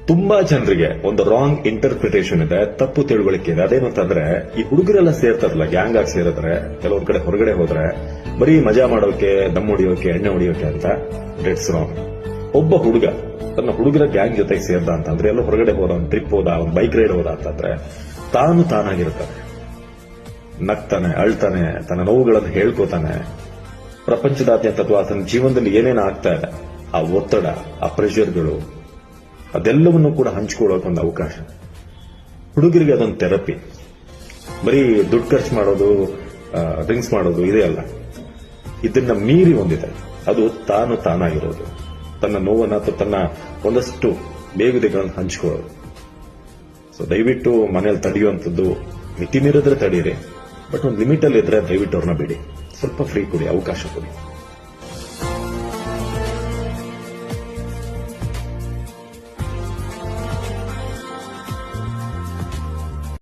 ತುಂಬಾ ಜನರಿಗೆ ಒಂದು ರಾಂಗ್ ಇಂಟರ್ಪ್ರಿಟೇಷನ್ ಇದೆ, ತಪ್ಪು ತಿಳುವಳಿಕೆ ಇದೆ. ಅದೇನು ಅಂತಂದ್ರೆ, ಈ ಹುಡುಗರೆಲ್ಲ ಸೇರ್ತಾರಲ್ಲ, ಗ್ಯಾಂಗ್ ಆಗಿ ಸೇರಿದ್ರೆ, ಕೆಲವೊಂದ್ ಕಡೆ ಹೊರಗಡೆ ಹೋದ್ರೆ ಬರೀ ಮಜಾ ಮಾಡೋಕೆ, ದಮ್ ಹೊಡಿಯೋಕೆ, ಎಣ್ಣೆ ಹೊಡಿಯೋಕೆ ಅಂತ. Debts wrong. ಒಬ್ಬ ಹುಡುಗ ತನ್ನ ಹುಡುಗರ ಗ್ಯಾಂಗ್ ಜೊತೆಗೆ ಸೇರ್ದ ಅಂತಂದ್ರೆ, ಎಲ್ಲೋ ಹೊರಗಡೆ ಹೋದ, ಒಂದು ಟ್ರಿಪ್ ಹೋದ, ಒಂದು ಬೈಕ್ ರೈಡ್ ಹೋದ ಅಂತಂದ್ರೆ ತಾನಾಗಿರ್ತಾನೆ, ನಗ್ತಾನೆ, ಅಳ್ತಾನೆ, ತನ್ನ ನೋವುಗಳನ್ನು ಹೇಳ್ಕೋತಾನೆ. ಪ್ರಪಂಚದಾದ್ಯಂತ ಅಥವಾ ತನ್ನ ಜೀವನದಲ್ಲಿ ಏನೇನು ಆಗ್ತಾ ಇದೆ, ಆ ಒತ್ತಡ, ಆ ಪ್ರೆಷರ್ಗಳು, ಅದೆಲ್ಲವನ್ನೂ ಕೂಡ ಹಂಚಿಕೊಳ್ಳೋಕೆ ಒಂದು ಅವಕಾಶ. ಹುಡುಗರಿಗೆ ಅದೊಂದು ಥೆರಪಿ. ಬರೀ ದುಡ್ಡು ಖರ್ಚು ಮಾಡೋದು, ಡ್ರಿಂಕ್ಸ್ ಮಾಡೋದು ಇದೇ ಅಲ್ಲ. ಇದನ್ನ ಮೀರಿ ಒಂದಿದೆ, ಅದು ತಾನಾಗಿರೋದು, ತನ್ನ ನೋವನ್ನ ಅಥವಾ ತನ್ನ ಒಂದಷ್ಟು ಬೇಗುದಿಗಳನ್ನು ಹಂಚಿಕೊಳ್ಳೋದು. ಸೊ ದಯವಿಟ್ಟು ಮನೇಲಿ ತಡೆಯುವಂಥದ್ದು ಮಿತಿ ಮೀರಿದ್ರೆ ತಡೀರಿ, ಬಟ್ ಒಂದು ಲಿಮಿಟ್ ಅಲ್ಲಿ ಇದ್ರೆ ದಯವಿಟ್ಟು ಅವ್ರನ್ನ ಬಿಡಿ. ಸ್ವಲ್ಪ ಫ್ರೀ ಕೊಡಿ, ಅವಕಾಶ ಕೊಡಿ.